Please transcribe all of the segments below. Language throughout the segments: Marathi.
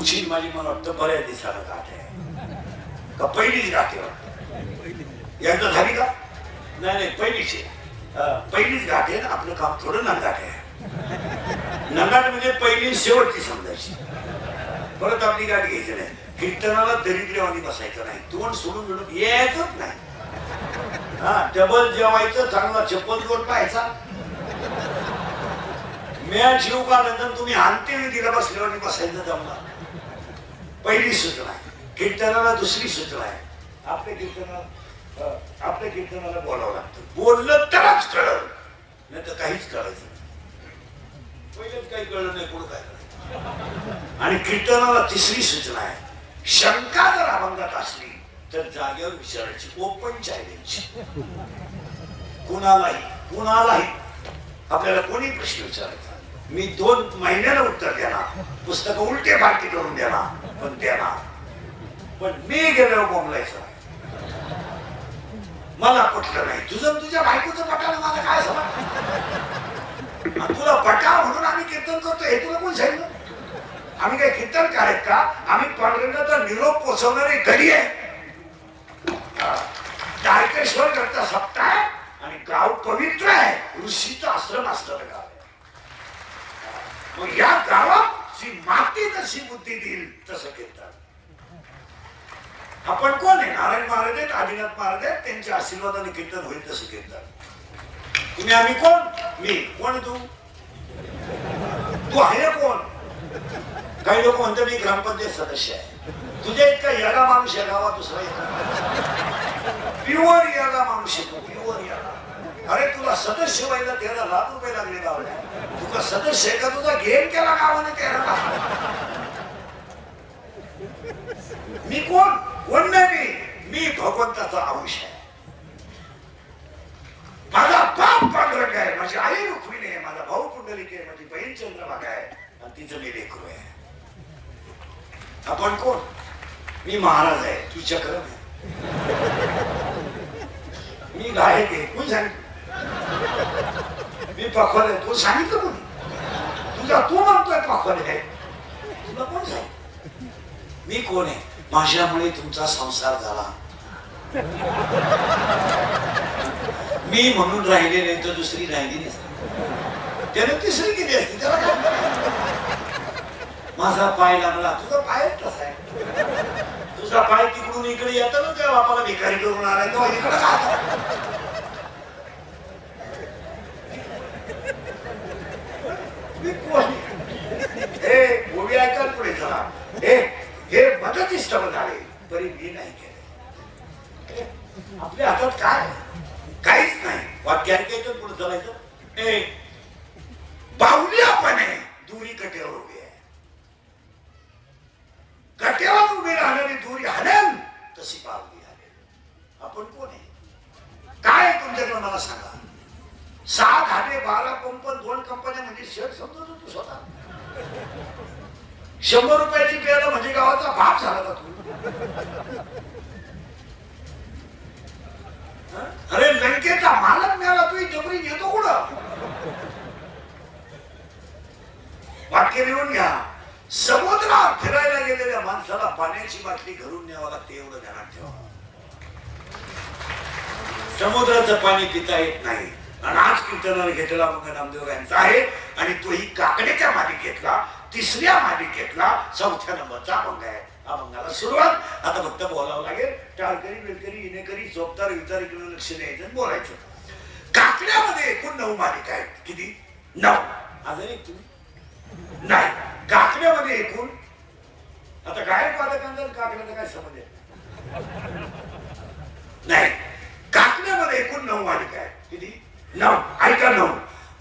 तुमची माझी मला वाटतं बऱ्याच दिवसाला गाठ आहे का पहिलीच गाठ आहे वाटतं एकदा झाली का नाही नाही पहिलीच आहे पहिलीच गाठ आहे ना आपलं काम थोडं नंगाट आहे नंगाट म्हणजे पहिली शेवटची समजायची परत आपली गाठ घ्यायची नाही कीर्तनाला दरिद्रवाणी बसायचं नाही तोंड सोडून मिळून यायचंच नाही हा डबल जेवायचं चांगला चप्पल जोड पाहायचा म्या जीव काढल्यानंतर तुम्ही अंत्यविधीला बसल्यावर बसायचं जमणार पहिली सूचना आहे कीर्तनाला दुसरी सूचना आहे आपल्या कीर्तनाला बोलावं लागतं बोललं तरच कळलं नाही तर काहीच कळायचं पहिलेच काही कळलं नाही पुढे काय करायचं आणि कीर्तनाला तिसरी सूचना आहे शंका जर अभंगात असली तर जागेवर विचारायची ओपन चॅलेंज कुणालाही आपल्याला कोणी प्रश्न विचारायचा मी 2 महिन्याला उत्तर देणार पुस्तक उलटे पालटी करून देणार पण मी गेल्यावर बोंबलायचं मला पटलं नाही तुझं तुझ्या बायकोचं पटानं मला काय समज तुला पटा म्हणून आम्ही कीर्तन करतो हे तुला कोण सांगितलं आम्ही काय कीर्तनकार आहेत का आम्ही पांडुरंगाचा निरोप पोचवणारी घडी आहे तारकेश्वर करता सप्ताह आहे आणि गाव पवित्र आहे ऋषीचा आश्रम असलेलं गाव आहे मग या गावात जी माती जशी बुद्धी देईल तसं कीर्तन आपण कोण आहे नारायण महाराज आहेत आदिनाथ महाराज आहेत त्यांच्या आशीर्वादाने कीर्तन होईल तसं कीर्तन तुम्ही आम्ही कोण मी कोण तू आहे कोण काही लोक म्हणतात मी ग्रामपंचायत सदस्य आहे तुझ्या इतका येडा माणूस आहे गावात दुसरा प्युअर येडा माणूस आहे प्युअर येडा अरे तुला सदस्य व्हायला 13 लाख रुपये लागले गावल्या तुला सदस्य आहे का तुझा गेम केला गावाने 13 लाख मी कोण नाही मी भगवंताचा अंश आहे माझा बाप पांडुरंग आहे माझी आई रुक्मिणी आहे माझा भाऊ पुंडलिक आहे माझी बहीण चंद्रभागा आहे आणि तिचं मी लेकरू आहे आपण कोण मी महाराज आहे तू चक्रम आहे मी गायक आहे कोण सांगितलं मी पखवाल आहे तू सांगितलं कोणी तुझा तू म्हणतोय पखवाल आहे तुला कोण सांगितलं मी कोण आहे माझ्यामुळे तुमचा संसार झाला मी म्हणून राहिले नाही तर दुसरी राहिली नसती त्याने तिसरी केली असती त्याला काय माझा पाय लागला तुझा पाय तसा आहे तुझा पाय तिकडून इकडे येतो ना त्या बापाला भिकारी करून आलाय तो इकडे हे गोबी ऐकाल पुढे चला हे मदतीष्ट झाले तरी मी नाही केले आपल्या हातात काय काहीच नाही वाक्य ऐकायचं पुढे चालायचं बाहुली आपण आहे दुरी कट्यावर उभी आहे कट्यावर उभी राहणारी दुरी हलेल तशी बाहुली हलेल आपण कोण आहे काय तुमच्याकडे मला सांगा 7 घाटे 12 पंप 2 कंपन्या म्हणजे शेअर समजतो तू स्वतः 100 रुपयाची पेला म्हणजे गावाचा बाप झाला का तू अरे लंकेचा मालक मिळाला तू जबरी येतो कुठं वाक्य लिहून घ्या समुद्रात फिरायला गेलेल्या माणसाला पाण्याची बाटली घरून न्यावं लागते एवढं ध्यानात ठेवा समुद्राचं पाणी पिता येत नाही आणि आज कीर्तनाला घेतलेला मग नामदेव यांचा आहे आणि तोही काकड्याच्या मालिकेतला 3ऱ्या मालिकेतला 4थ्या नंबरचा अभंग आहे अभंगाला सुरुवात आता फक्त बोलावं लागेल टाळकरी बेलकरी इनेकरी झोपदार विचार इकडे लक्ष द्यायचं बोलायचं काकड्यामध्ये एकूण 9 मालिका आहेत किती 9 अजून एक तुम्ही नाही काकड्यामध्ये एकूण आता गायक वादकांचा काकड्याचा काय संबंध आहे नाही काकड्यामध्ये एकूण 9 मालिका आहेत किती 9 ऐका 9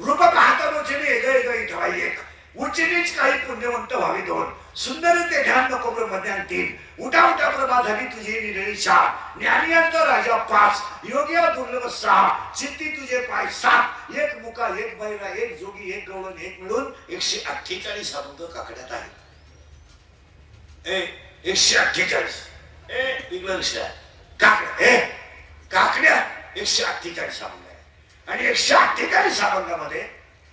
रूपक हातारोचने गई ठवाई 1 उच्चनीच काही पुण्यवंत व्हावी 2 सुंदर ते ध्यान नको ब्रह्मज्ञान 3 उठा उठा प्रभा झाली तुझी निरळी 4 ज्ञानियांचा राजा 5 योगिया दुर्लभ 6 चित्ती तुझे पाय 7 एक मुका एक बैरा एक जोगी एक गवळण एक मिळून 148 अभंग काकड्यात आहे 148 इंग्लिश काकड्या 148 अभंग आहे आणि 148 अभंगामध्ये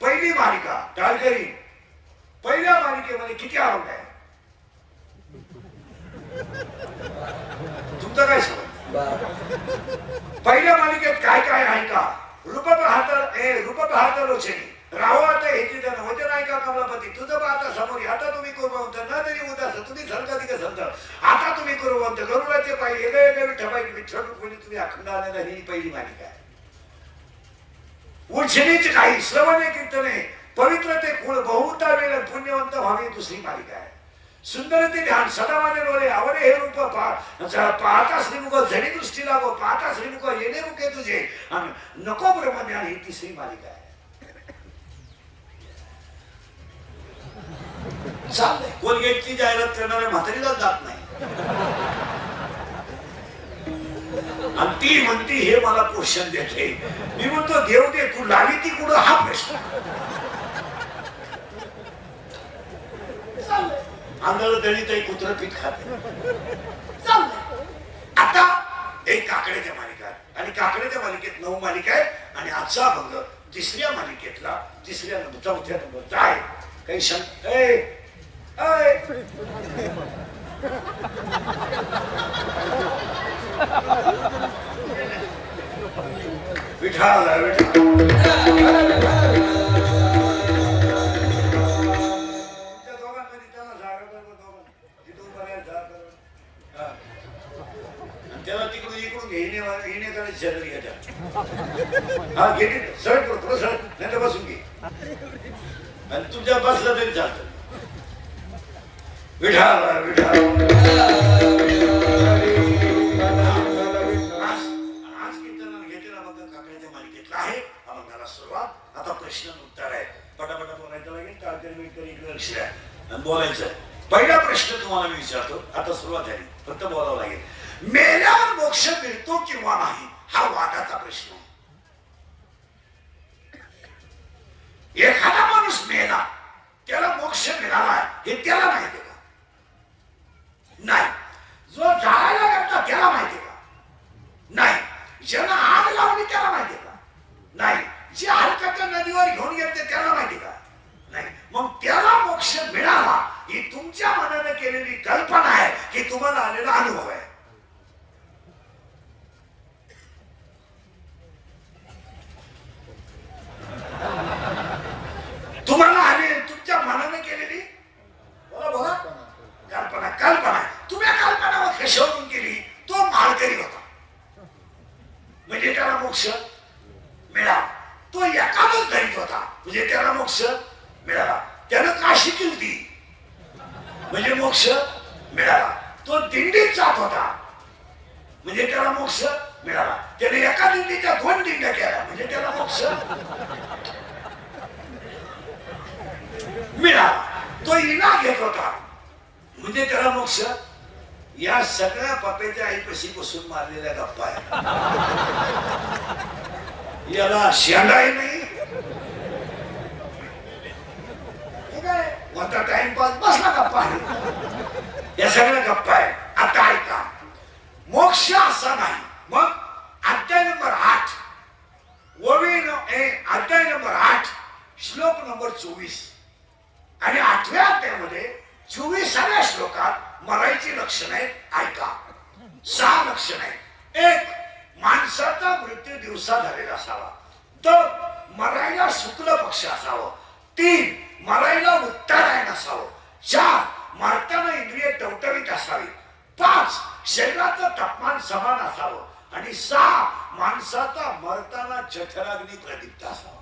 पहिली मालिका टाळकरी पहिल्या मालिकेमध्ये किती अभंग आहे पाहता लोचनी राहो आता हेची जण होते नाही का कमलापती तुझं पाहता समोर आता तुम्ही कुर्बवंत न तरी उदास तुम्ही सर्गाधिक संत आता तुम्ही कुर्बवंत गरुडाचे पायी वेगळे विठ्ठल विठ्ठल रुक्मिणी तुम्ही अखंड आलेला ही पहिली मालिका आहे. उज्जनीचे काही श्रवणे कीर्तने पवित्र ते कुळ बहुता वेळ पुण्यवंत व्हावे दुसरी मालिका आहे. सुंदर ते ध्यान सदामाने डोळे आवडे हे रूप पाहता श्रीमुख झडी दृष्टी लागो पाहता श्रीमुख येणे मुखे तुझे आणि नको ब्रह्मज्ञान ही तिसरी मालिका आहे. चाललंय कोलगेटची जाहिरात करणाऱ्या म्हातारीला जात नाही आणि ती म्हणती हे मला पोषण देते. मी म्हणतो देव दे तू लावी ती कुठं हा प्रश्न. आंधळ दळीत एक कुत्र पीठ खाते. आता एक काकड्याच्या मालिका आहे आणि काकड्याच्या मालिकेत 9 मालिका आहे आणि आजचा भंग तिसऱ्या मालिकेतला तिसऱ्या नंबर चौथ्या नंबरचा आहे. काही शंका विठाला त्याला तिकडून इकडून घेणे करायची शेजारी घ्यायच्या हा घेते सळ थोडं सळ नाही तर बसून घे आणि तुझ्या बसला तरी चालतं. विठाला विठाला आज कीर्तनाला घेतलेला मग काकड्याच्या मालिकेतला आहे. अभंगाला सुरुवात. आता प्रश्न उत्तर आहे. पटापटा बोलायचं लागेल काळजी इकडे लक्ष द्या आणि बोलायचं. पहिला प्रश्न तुम्हाला मी विचारतो. आता सुरुवात झाली फक्त बोलावं लागेल. मेल्यावर मोक्ष मिळतो किंवा नाही हा वादाचा प्रश्न आहे. एखादा माणूस मेला त्याला मोक्ष मिळाला हे त्याला माहिती का? नाही. जो जाळायला लागला त्याला माहिती का? नाही. ज्याला आग लावली त्याला माहिती का? नाही. जे हलकाच्या नदीवर घेऊन गेले त्याला माहिती का? नाही. मग त्याला मोक्ष मिळाला ही तुमच्या मनाने केलेली कल्पना आहे की तुम्हाला आलेला अनुभव आहे. तुम्हाला आले तुमच्या मनाने केलेली बोला बोला कल्पना कल्पना तुम्ही कल्पना कशावरून केली? तो माळकरी होता म्हणजे त्याला मोक्ष मिळाला. तो एकाच धरीत होता म्हणजे त्याला मोक्ष मिळाला. त्यानं काशी केली म्हणजे मोक्ष मिळाला. तो दिंडीत जात होता म्हणजे त्याला मोक्ष मिळाला. त्याने एका दिंडीच्या 2 दिंड्या केल्या म्हणजे त्याला मोक्ष मिळाला. तो इना घेत होता म्हणजे त्याला मोक्ष. या सगळ्या पप्याच्या आईपाशी बसून मारलेल्या गप्पा आहे. याला शेंडाही नाही कोणता टाइमपास बसला गप्पा आहे. या सगळ्या गप्पा आहे. आता ऐका मोक्ष असा नाही. मग अध्याय नंबर 8 अध्याय नंबर 8 श्लोक नंबर 24 आणि 8व्या अध्यायामध्ये 24व्या श्लोकात मरायची लक्षण आहेत. ऐका 6 लक्षण आहेत. 1 माणसाचा मृत्यू दिवसा झालेला असावा. 2 मरायला शुक्ल पक्ष असावं. 3 मरायला उत्तरायण असावं. 4 मारताना इंद्रिय टवटवीत असावी. 5 शरीराचं तापमान समान असावं आणि 6 माणसाचा मरताना जठराग्नी प्रदीप्त असावा.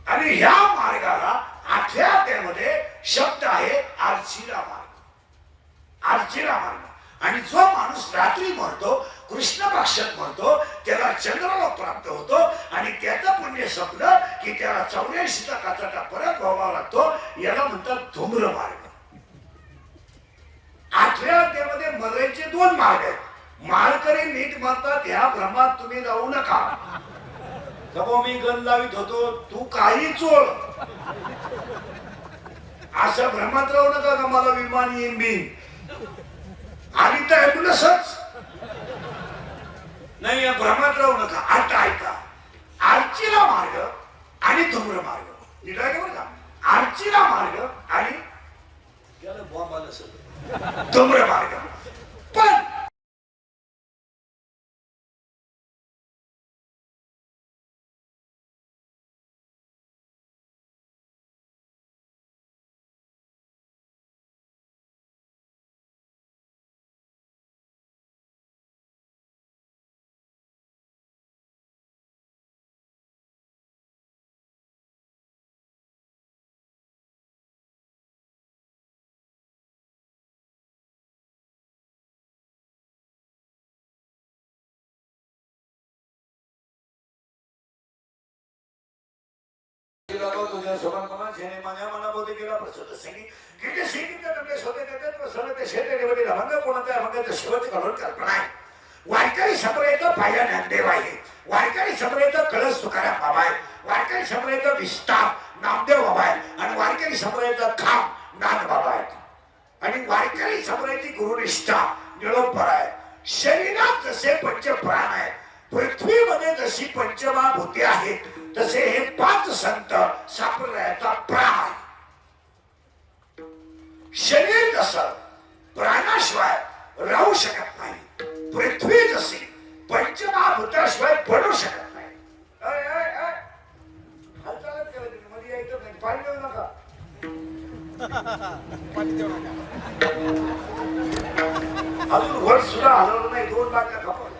आणि ह्या मार्गाला 8व्या अध्यायामध्ये शब्द आहे आर्चिरा मार्ग. आर्चिरा मार्ग. आणि जो माणूस रात्री मरतो कृष्ण पक्षात मरतो त्याला चंद्रलोक प्राप्त होतो आणि त्याचं पुण्य संपलं की त्याला 84चा काचाटा परत भोगावा लागतो. याला म्हणतात धूम्र मार्ग. 8व्या अध्यायामध्ये मरायचे 2 मार्ग आहेत. माळकरी नीट मरतात ह्या भ्रमात तुम्ही जाऊ नका. कबो मी गण लावित होतो तू काही चोळ अशा भ्रमात राहू नका का मला विमान येईन बिन आणि तर ऍम्ब्युलन्सच नाही. या भ्रमात राहू नका. आता ऐका आर्चिरा मार्ग आणि धूम्र मार्ग नीट आहे बरं का. आर्चिरा मार्ग आणि त्याला बॉम्ब आलं सगळं धूम्र मार्ग. पण सुमन जेने माझ्या मनाबोधी गेला प्रसन्न संगी किती सिंगित नमले सोते देते प्रसन्न ते शेते देवली रंग कोणाचा अभंगाचं शेवट करून कल्पना आहे वारकरी संप्रदायाचा पाया ज्ञानदेव आहे वारकरी संप्रदायाचा कळस तुकाराम बाबा आहे वारकरी संप्रदायाचा विस्तार नामदेव बाबा आहे आणि वारकरी संप्रदायाचा खांब नाथ बाबा आहे आणि वारकरी संप्रदायाची गुरुनिष्ठा निळोपर आहे शरीरात जसे पंच प्राण आहेत पृथ्वीमध्ये जशी पंचमहाभूते आहेत तसे हे 5 संत संप्रदायाचा प्राण आहे शरीर कसं प्राणाशिवाय राहू शकत नाही पृथ्वी जशी पंचमहाभूताशिवाय पडू शकत नाही हालचालच करायची मध्ये यायचं नाही पाणी देऊ नका अजून वर सुद्धा हलवलं नाही 2 लाख खपत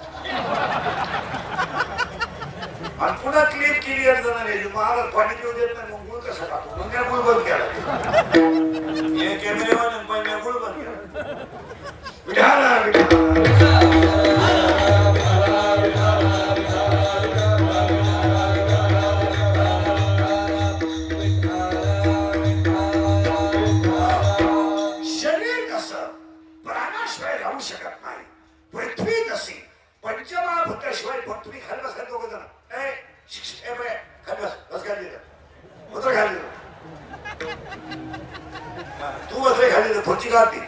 आणि पुन्हा क्लिप क्लिअर जाणार आहे महाराज पाणी देऊ देत नाही मग गुळ कसा टाकतो मग गुळ बंद केला हे कॅमेरेवाले पण गुळ बंद केला विठाला शरीर कसं प्राणाशिवाय राहू शकत नाही पृथ्वी जशी पंचमहाभूताशिवाय पण तुम्ही खाली बस दोघ जण खाली बस खाली मुद्रा खाली तू बस खाली खुर्ची घालती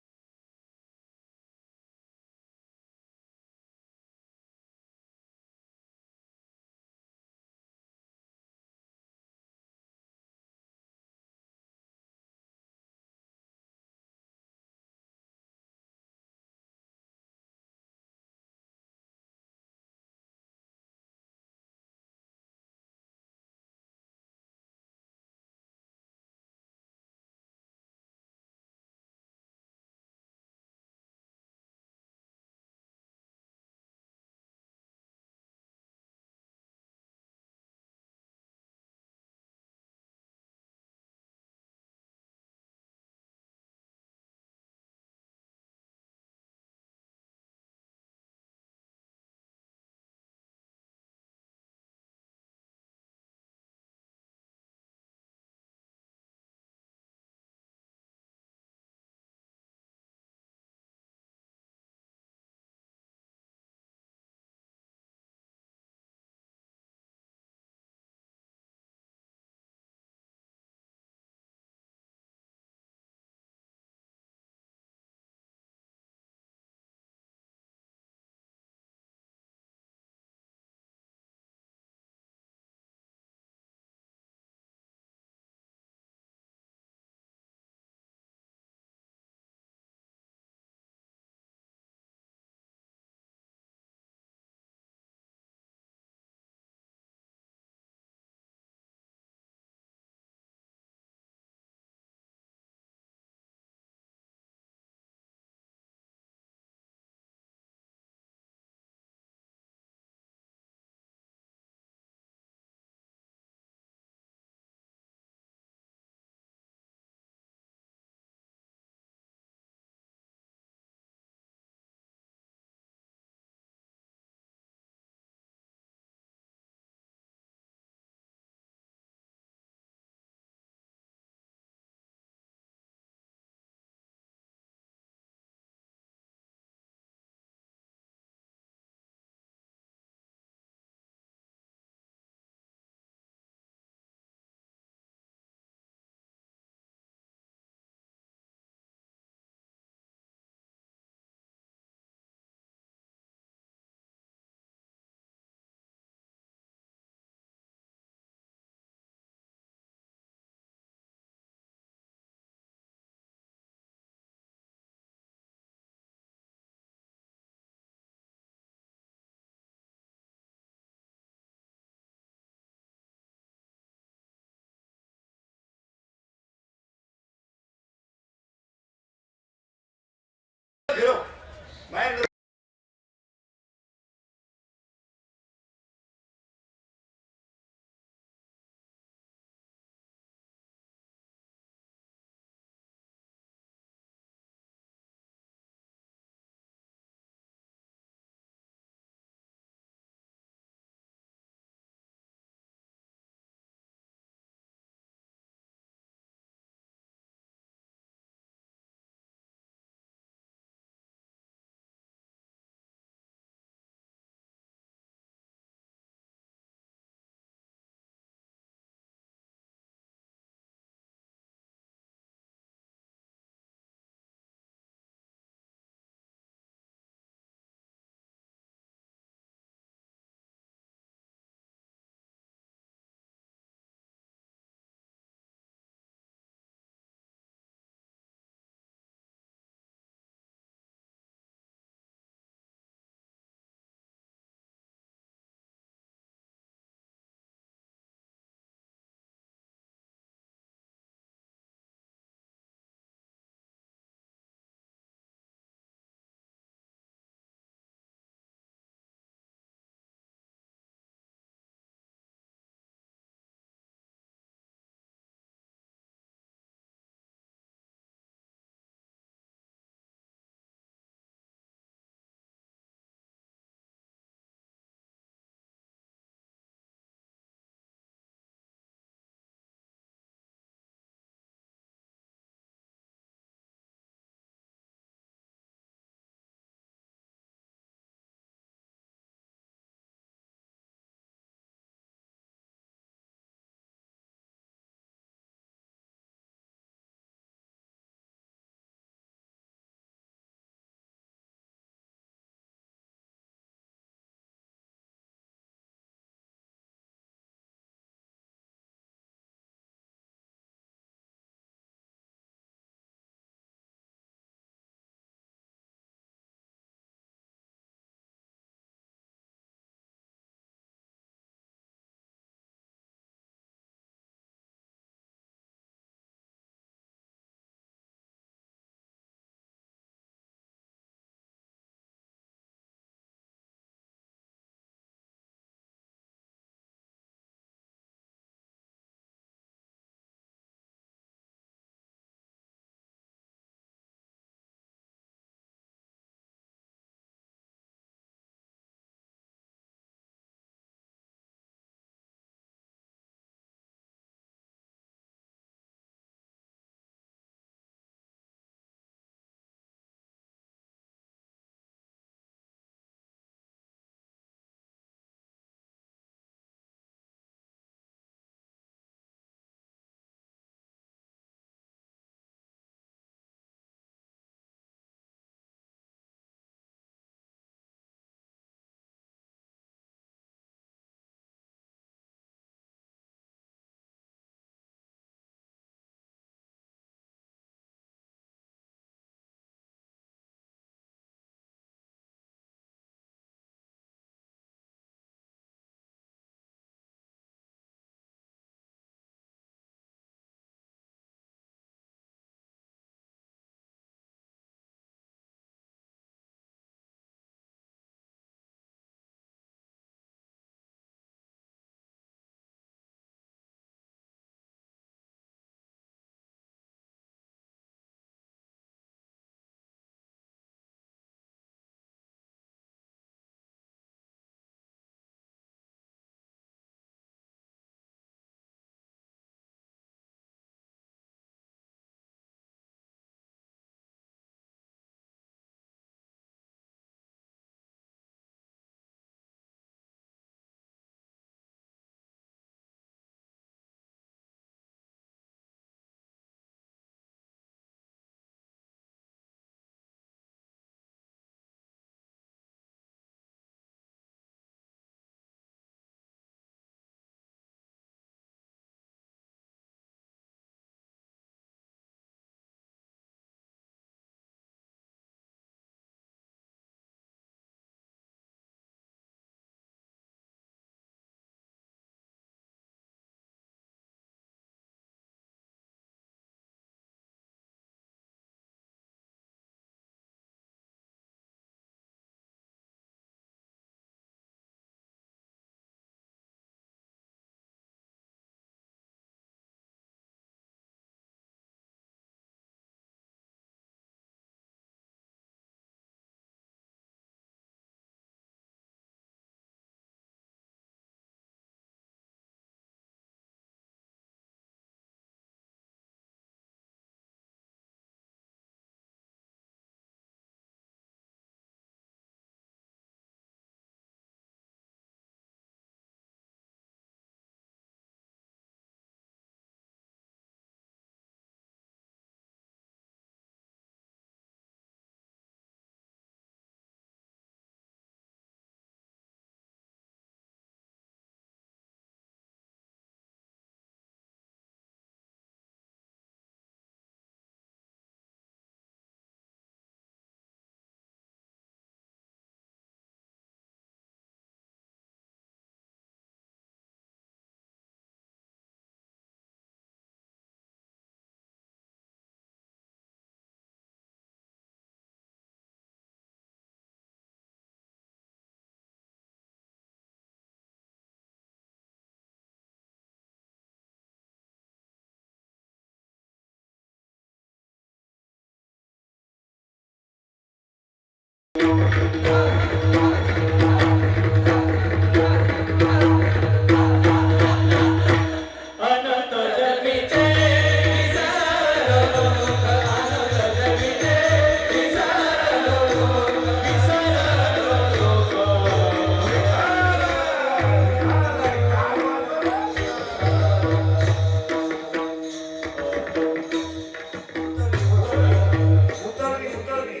उतरली उतरली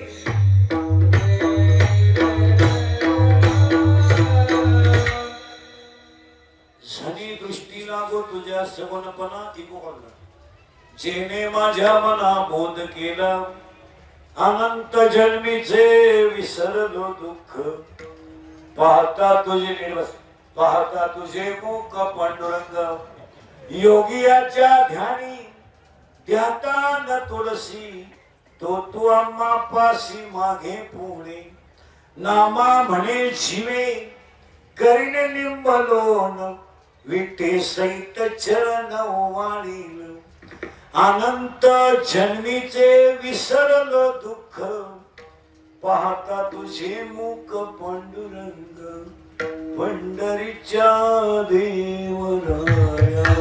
झनी दृष्टी लागो तुझ्या सगुणपणा इकोकडनं जेने माझ्या मना बोध केला अनंत जन्मीचे विसरलो दुःख पाहता तुझे निर्वस पाहता तुझे मुख पांडुरंग योगियाच्या ध्यानी ध्याता न तुळसी तो आम्हा पासी मागे पुणे नामा म्हणे शिवे करीने निंबलोन विटे सहित चरण वाळील अनंत जन्मीचे विसरलो दुःख पाहता तुझे मुख पांडुरंग पंढरीच्या देवराया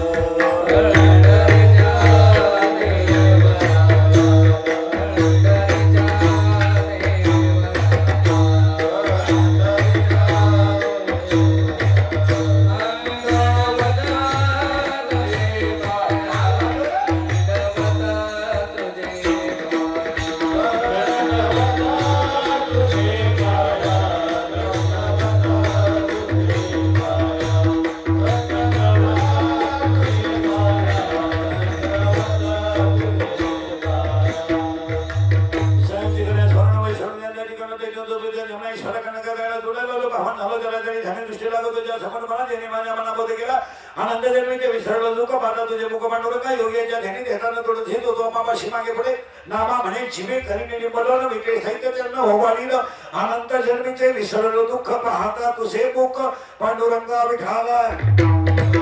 आनंद जन्मीचे विसरलो दुःख पाहता तुझे मुख पांडुरंग योग्याच्या ध्यानी ध्याताना थोडं झेत होतो अमापाशी मागे पुढे नामा म्हणे जिमे करीने निंबलोन विटे साहित्य चरण होवाळील अनंत जन्मीचे विसरलो दुःख पाहता तुझे मुख पांडुरंग विठाला